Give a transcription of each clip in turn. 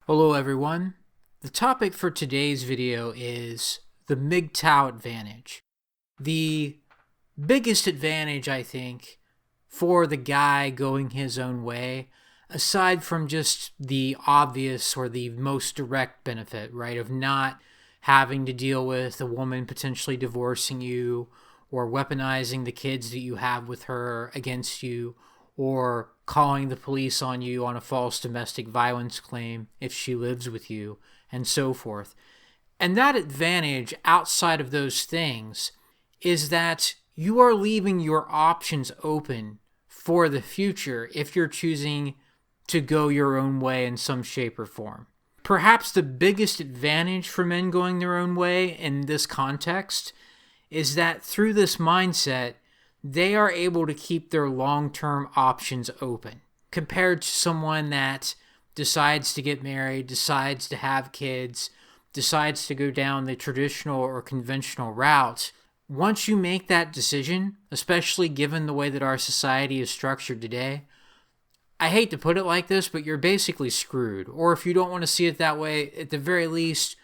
Hello everyone. The topic for today's video is the MGTOW Advantage. The biggest advantage, I think, for the guy going his own way, aside from just the obvious or the most direct benefit, right, of not having to deal with a woman potentially divorcing you or weaponizing the kids that you have with her against you, or calling the police on you on a false domestic violence claim if she lives with you, and so forth. And that advantage outside of those things is that you are leaving your options open for the future if you're choosing to go your own way in some shape or form. Perhaps the biggest advantage for men going their own way in this context is that through this mindset, they are able to keep their long-term options open compared to someone that decides to get married, decides to have kids, decides to go down the traditional or conventional route. Once you make that decision, especially given the way that our society is structured today, I hate to put it like this, but you're basically screwed. Or if you don't want to see it that way, at the very least,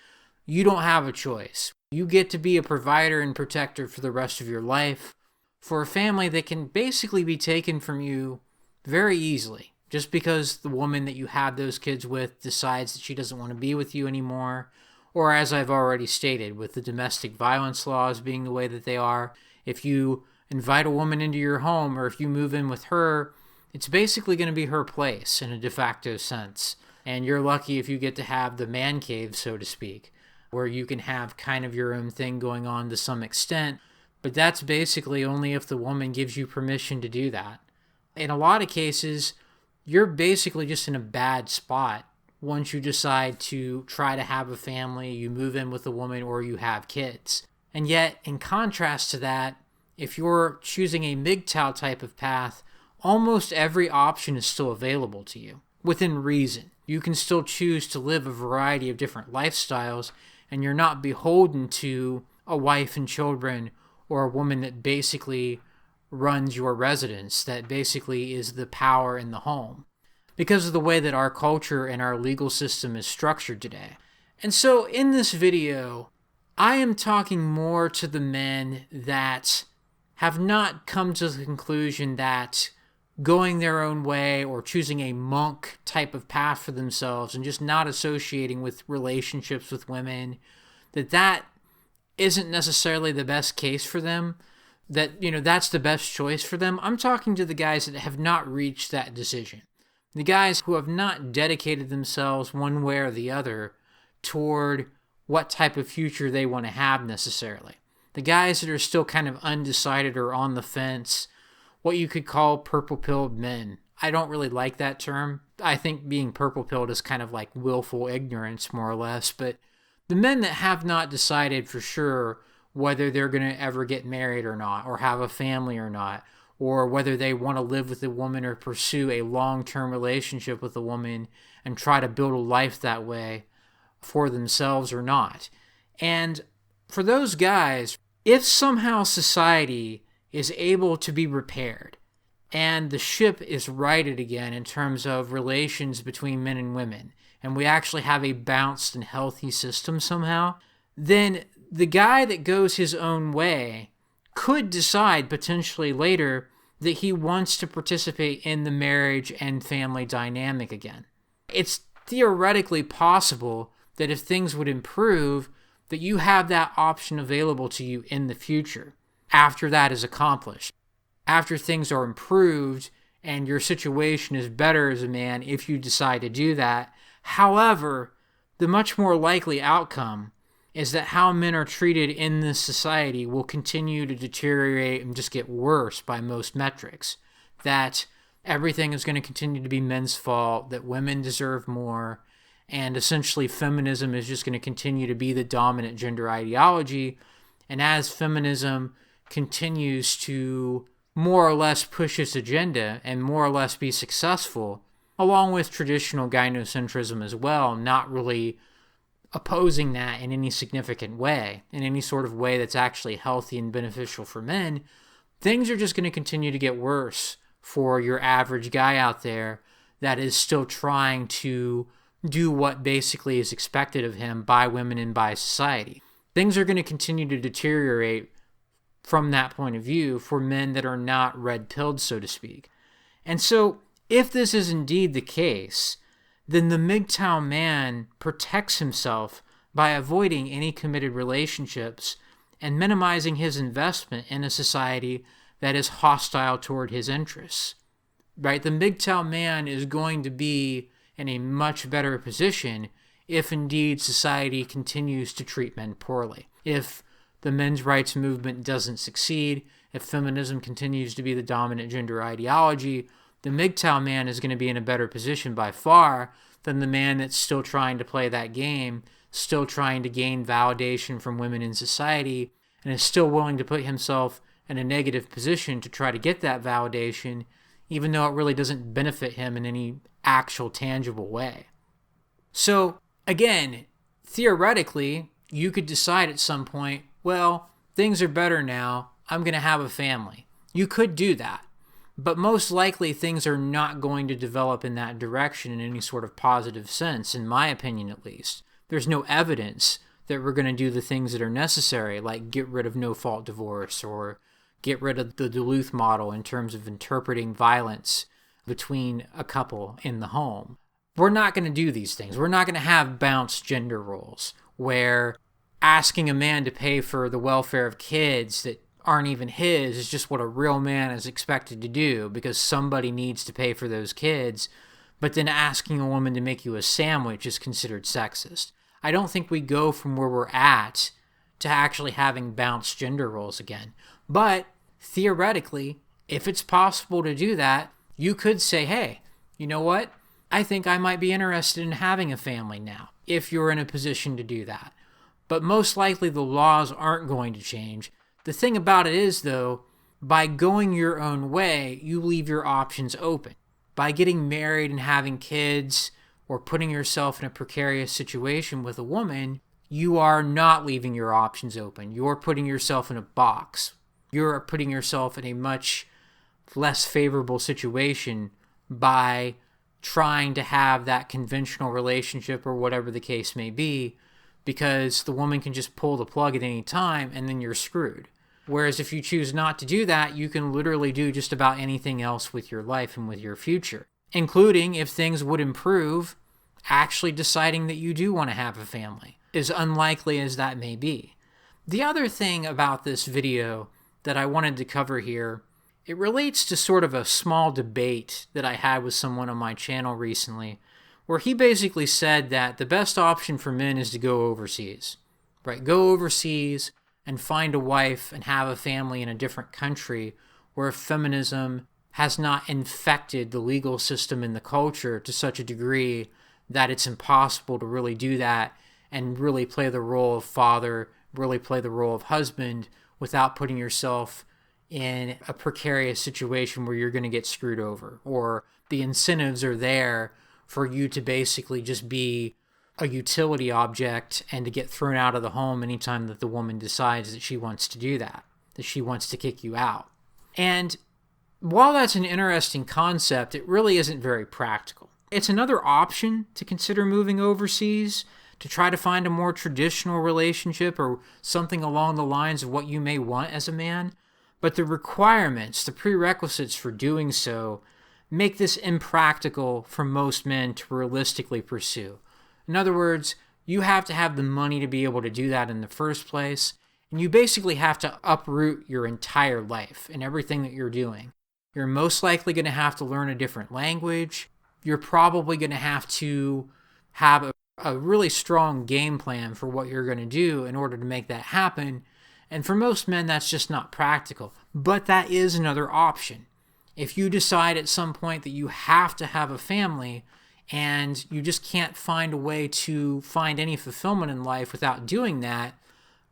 you don't have a choice. You get to be a provider and protector for the rest of your life, for a family that can basically be taken from you very easily, just because the woman that you have those kids with decides that she doesn't want to be with you anymore, or as I've already stated, with the domestic violence laws being the way that they are, if you invite a woman into your home or if you move in with her, it's basically going to be her place in a de facto sense, and you're lucky if you get to have the man cave, so to speak, where you can have kind of your own thing going on to some extent. But that's basically only if the woman gives you permission to do that. In a lot of cases, you're basically just in a bad spot once you decide to try to have a family, you move in with a woman, or you have kids. And yet, in contrast to that, if you're choosing a MGTOW type of path, almost every option is still available to you, within reason. You can still choose to live a variety of different lifestyles, and you're not beholden to a wife and children or a woman that basically runs your residence, that basically is the power in the home, because of the way that our culture and our legal system is structured today. And so in this video, I am talking more to the men that have not come to the conclusion that going their own way or choosing a monk type of path for themselves and just not associating with relationships with women, that isn't necessarily the best case for them, that's the best choice for them. I'm talking to the guys that have not reached that decision. The guys who have not dedicated themselves one way or the other toward what type of future they want to have necessarily. The guys that are still kind of undecided or on the fence, what you could call purple-pilled men. I don't really like that term. I think being purple-pilled is kind of like willful ignorance, more or less, but the men that have not decided for sure whether they're going to ever get married or not, or have a family or not, or whether they want to live with a woman or pursue a long-term relationship with a woman and try to build a life that way for themselves or not. And for those guys, if somehow society is able to be repaired and the ship is righted again in terms of relations between men and women, and we actually have a balanced and healthy system somehow, then the guy that goes his own way could decide potentially later that he wants to participate in the marriage and family dynamic again. It's theoretically possible that if things would improve, that you have that option available to you in the future after that is accomplished. After things are improved and your situation is better as a man if you decide to do that. However, the much more likely outcome is that how men are treated in this society will continue to deteriorate and just get worse by most metrics. That everything is going to continue to be men's fault, that women deserve more, and essentially feminism is just going to continue to be the dominant gender ideology. And as feminism continues to more or less push its agenda and more or less be successful, along with traditional gynocentrism as well, not really opposing that in any significant way, in any sort of way that's actually healthy and beneficial for men, things are just going to continue to get worse for your average guy out there that is still trying to do what basically is expected of him by women and by society. Things are going to continue to deteriorate from that point of view for men that are not red-pilled, so to speak. And so, if this is indeed the case, then the MGTOW man protects himself by avoiding any committed relationships and minimizing his investment in a society that is hostile toward his interests. Right? The MGTOW man is going to be in a much better position if indeed society continues to treat men poorly. If the men's rights movement doesn't succeed, if feminism continues to be the dominant gender ideology, the MGTOW man is going to be in a better position by far than the man that's still trying to play that game, still trying to gain validation from women in society, and is still willing to put himself in a negative position to try to get that validation, even though it really doesn't benefit him in any actual tangible way. So, again, theoretically, you could decide at some point, well, things are better now, I'm going to have a family. You could do that. But most likely things are not going to develop in that direction in any sort of positive sense, in my opinion at least. There's no evidence that we're going to do the things that are necessary, like get rid of no-fault divorce or get rid of the Duluth model in terms of interpreting violence between a couple in the home. We're not going to do these things. We're not going to have balanced gender roles where asking a man to pay for the welfare of kids that aren't even his is just what a real man is expected to do because somebody needs to pay for those kids, but then asking a woman to make you a sandwich is considered sexist. I don't think we go from where we're at to actually having balanced gender roles again. But theoretically, if it's possible to do that, you could say, hey, you know what? I think I might be interested in having a family now, if you're in a position to do that. But most likely the laws aren't going to change. The thing about it is, though, by going your own way, you leave your options open. By getting married and having kids or putting yourself in a precarious situation with a woman, you are not leaving your options open. You're putting yourself in a box. You're putting yourself in a much less favorable situation by trying to have that conventional relationship or whatever the case may be, because the woman can just pull the plug at any time and then you're screwed. Whereas if you choose not to do that, you can literally do just about anything else with your life and with your future, including, if things would improve, actually deciding that you do want to have a family, as unlikely as that may be. The other thing about this video that I wanted to cover here, it relates to sort of a small debate that I had with someone on my channel recently, where he basically said that the best option for men is to go overseas, right? Go overseas and find a wife and have a family in a different country where feminism has not infected the legal system and the culture to such a degree that it's impossible to really do that and really play the role of father, really play the role of husband without putting yourself in a precarious situation where you're going to get screwed over, or the incentives are there for you to basically just be a utility object and to get thrown out of the home anytime that the woman decides that she wants to do that she wants to kick you out. And while that's an interesting concept, it really isn't very practical. It's another option to consider moving overseas to try to find a more traditional relationship or something along the lines of what you may want as a man. But the requirements, the prerequisites for doing so, make this impractical for most men to realistically pursue. In other words, you have to have the money to be able to do that in the first place, and you basically have to uproot your entire life and everything that you're doing. You're most likely going to have to learn a different language. You're probably going to have a really strong game plan for what you're going to do in order to make that happen. And for most men, that's just not practical. But that is another option. If you decide at some point that you have to have a family and you just can't find a way to find any fulfillment in life without doing that,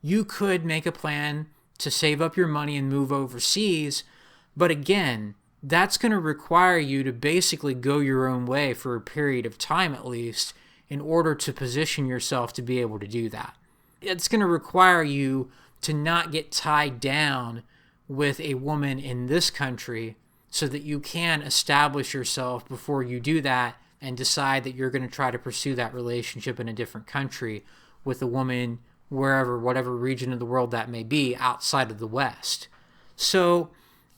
you could make a plan to save up your money and move overseas. But again, that's going to require you to basically go your own way for a period of time at least in order to position yourself to be able to do that. It's going to require you to not get tied down with a woman in this country so that you can establish yourself before you do that and decide that you're going to try to pursue that relationship in a different country with a woman wherever, whatever region of the world that may be, outside of the West. So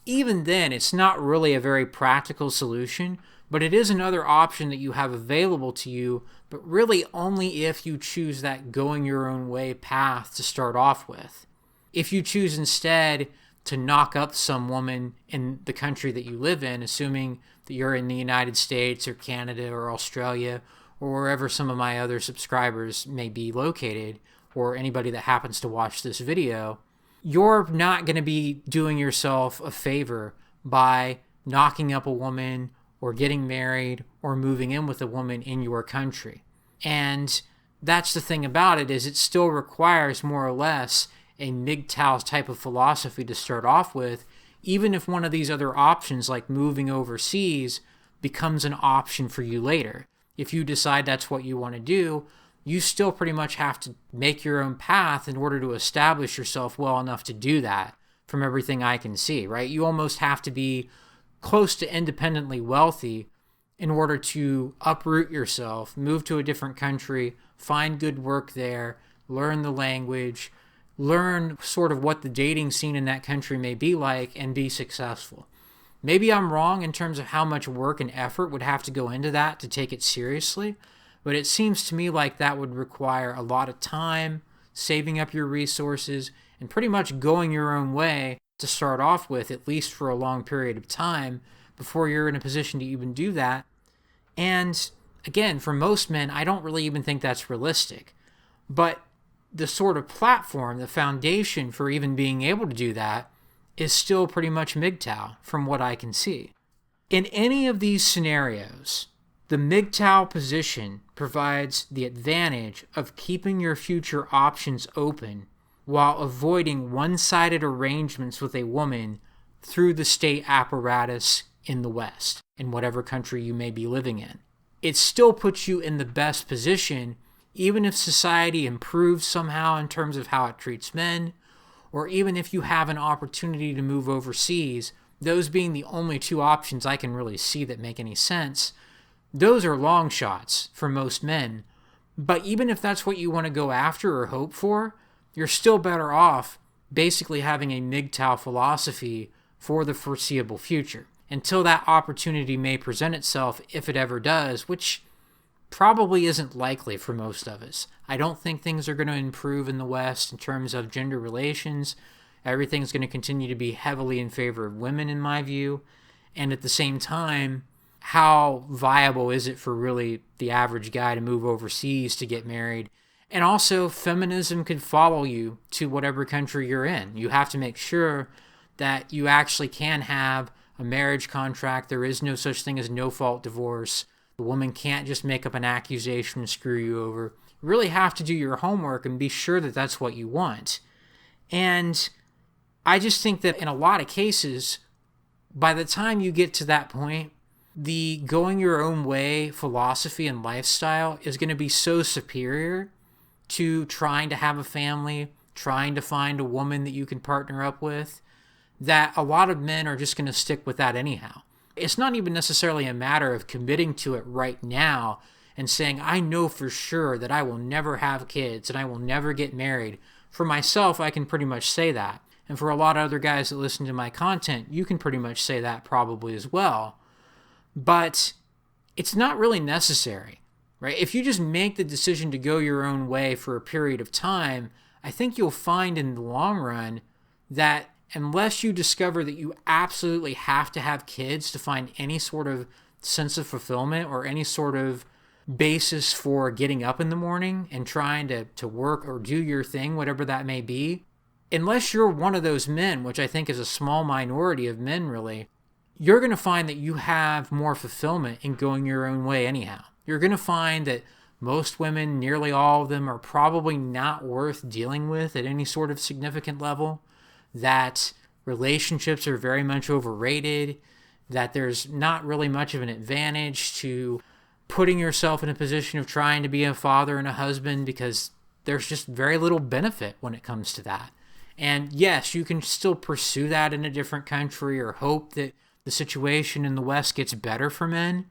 even then, it's not really a very practical solution, but it is another option that you have available to you, but really only if you choose that going your own way path to start off with. If you choose instead to knock up some woman in the country that you live in, assuming that you're in the United States or Canada or Australia or wherever some of my other subscribers may be located, or anybody that happens to watch this video, you're not going to be doing yourself a favor by knocking up a woman or getting married or moving in with a woman in your country. And that's the thing about it, is it still requires more or less a MGTOW type of philosophy to start off with, even if one of these other options like moving overseas becomes an option for you later. If you decide that's what you want to do, you still pretty much have to make your own path in order to establish yourself well enough to do that, from everything I can see, right? You almost have to be close to independently wealthy in order to uproot yourself, move to a different country, find good work there, learn the language, learn sort of what the dating scene in that country may be like, and be successful. Maybe I'm wrong in terms of how much work and effort would have to go into that to take it seriously, but it seems to me like that would require a lot of time, saving up your resources, and pretty much going your own way to start off with, at least for a long period of time, before you're in a position to even do that. And again, for most men, I don't really even think that's realistic. But the sort of platform, the foundation for even being able to do that is still pretty much MGTOW, from what I can see. In any of these scenarios, the MGTOW position provides the advantage of keeping your future options open while avoiding one-sided arrangements with a woman through the state apparatus in the West, in whatever country you may be living in. It still puts you in the best position, even if society improves somehow in terms of how it treats men, or even if you have an opportunity to move overseas, those being the only two options I can really see that make any sense. Those are long shots for most men, but even if that's what you want to go after or hope for, you're still better off basically having a MGTOW philosophy for the foreseeable future, until that opportunity may present itself, if it ever does, which probably isn't likely for most of us. I don't think things are going to improve in the West in terms of gender relations. Everything's going to continue to be heavily in favor of women, in my view, and at the same time, how viable is it for really the average guy to move overseas to get married? And also, feminism could follow you to whatever country you're in. You have to make sure that you actually can have a marriage contract. There is no such thing as no-fault divorce. The woman can't just make up an accusation and screw you over. You really have to do your homework and be sure that that's what you want. And I just think that in a lot of cases, by the time you get to that point, the going your own way philosophy and lifestyle is going to be so superior to trying to have a family, trying to find a woman that you can partner up with, that a lot of men are just going to stick with that anyhow. It's not even necessarily a matter of committing to it right now and saying, I know for sure that I will never have kids and I will never get married. For myself, I can pretty much say that. And for a lot of other guys that listen to my content, you can pretty much say that probably as well. But it's not really necessary, right? If you just make the decision to go your own way for a period of time, I think you'll find in the long run that unless you discover that you absolutely have to have kids to find any sort of sense of fulfillment or any sort of basis for getting up in the morning and trying to work or do your thing, whatever that may be, unless you're one of those men, which I think is a small minority of men really, you're going to find that you have more fulfillment in going your own way anyhow. You're going to find that most women, nearly all of them, are probably not worth dealing with at any sort of significant level, that relationships are very much overrated, that there's not really much of an advantage to putting yourself in a position of trying to be a father and a husband because there's just very little benefit when it comes to that. And yes, you can still pursue that in a different country or hope that the situation in the West gets better for men.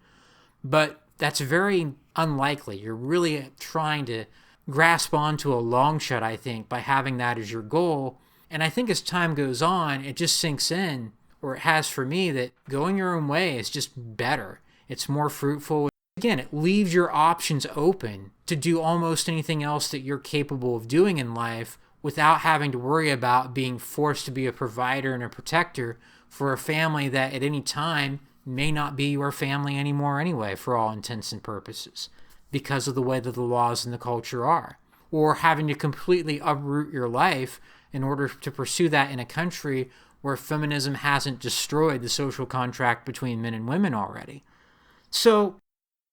But that's very unlikely. You're really trying to grasp onto a long shot, I think, by having that as your goal. And I think as time goes on, it just sinks in, or it has for me, that going your own way is just better. It's more fruitful. Again, it leaves your options open to do almost anything else that you're capable of doing in life without having to worry about being forced to be a provider and a protector for a family that at any time may not be your family anymore anyway, for all intents and purposes, because of the way that the laws and the culture are. Or having to completely uproot your life in order to pursue that in a country where feminism hasn't destroyed the social contract between men and women already. So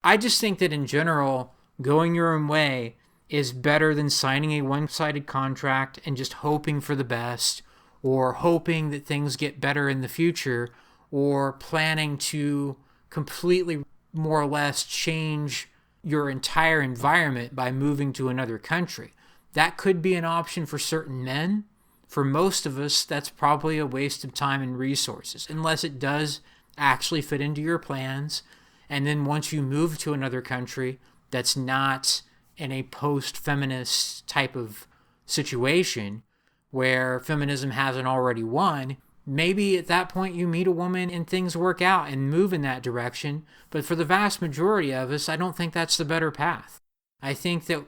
I just think that in general, going your own way is better than signing a one-sided contract and just hoping for the best, or hoping that things get better in the future, or planning to completely more or less change your entire environment by moving to another country. That could be an option for certain men. For most of us, that's probably a waste of time and resources, unless it does actually fit into your plans. And then once you move to another country that's not in a post-feminist type of situation where feminism hasn't already won, maybe at that point you meet a woman and things work out and move in that direction. But for the vast majority of us, I don't think that's the better path. I think that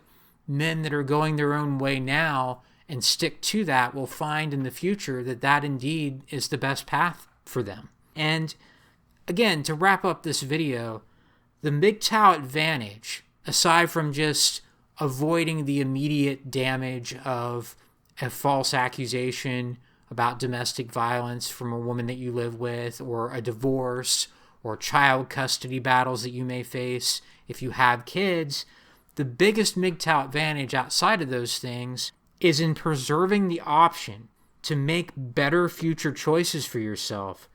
men that are going their own way now and stick to that will find in the future that that indeed is the best path for them. And again, to wrap up this video, the MGTOW Advantage, aside from just avoiding the immediate damage of a false accusation about domestic violence from a woman that you live with, or a divorce, or child custody battles that you may face if you have kids, the biggest MGTOW advantage outside of those things is in preserving the option to make better future choices for yourself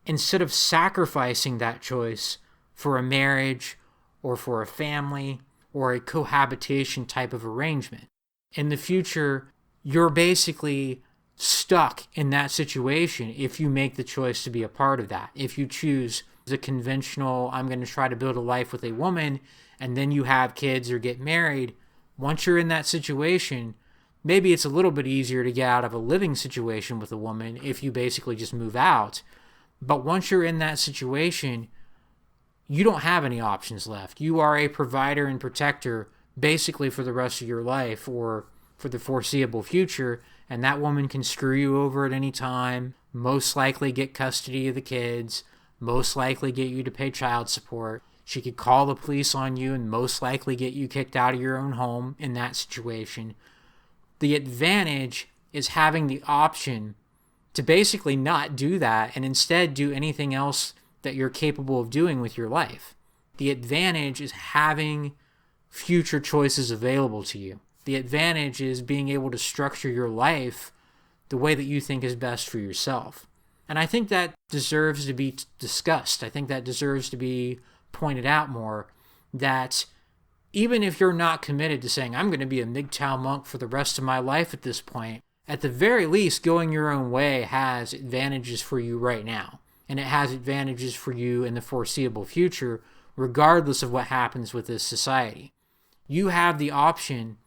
instead of sacrificing that choice for a marriage or for a family or a cohabitation type of arrangement. In the future, you're basically stuck in that situation if you make the choice to be a part of that. If you choose the conventional, I'm going to try to build a life with a woman, and then you have kids or get married, once you're in that situation, maybe it's a little bit easier to get out of a living situation with a woman if you basically just move out. But once you're in that situation, you don't have any options left. You are a provider and protector basically for the rest of your life or for the foreseeable future, and that woman can screw you over at any time, most likely get custody of the kids, most likely get you to pay child support. She could call the police on you and most likely get you kicked out of your own home in that situation. The advantage is having the option to basically not do that and instead do anything else that you're capable of doing with your life. The advantage is having future choices available to you. The advantage is being able to structure your life the way that you think is best for yourself. And I think that deserves to be discussed. I think that deserves to be pointed out more, that even if you're not committed to saying, I'm going to be a MGTOW monk for the rest of my life at this point, at the very least, going your own way has advantages for you right now. And it has advantages for you in the foreseeable future, regardless of what happens with this society. You have the option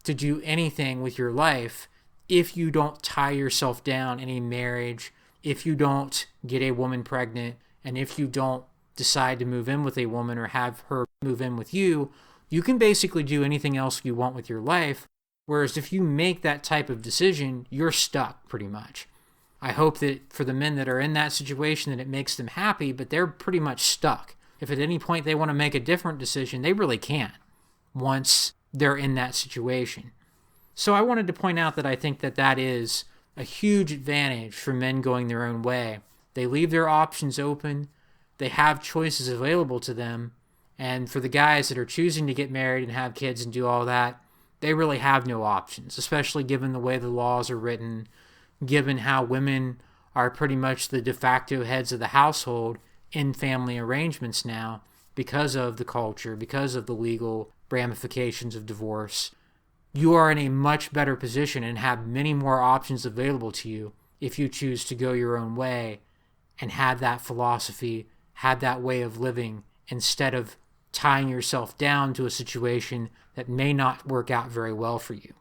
to do anything with your life if you don't tie yourself down in a marriage, if you don't get a woman pregnant, and if you don't decide to move in with a woman or have her move in with you. You can basically do anything else you want with your life, whereas if you make that type of decision, you're stuck pretty much. I hope that for the men that are in that situation that it makes them happy, but they're pretty much stuck. If at any point they want to make a different decision, they really can't once they're in that situation. So I wanted to point out that I think that that is a huge advantage for men going their own way. They leave their options open. They have choices available to them. And for the guys that are choosing to get married and have kids and do all that, they really have no options, especially given the way the laws are written, given how women are pretty much the de facto heads of the household in family arrangements now because of the culture, because of the legal ramifications of divorce. You are in a much better position and have many more options available to you if you choose to go your own way and have that philosophy, have that way of living, instead of tying yourself down to a situation that may not work out very well for you.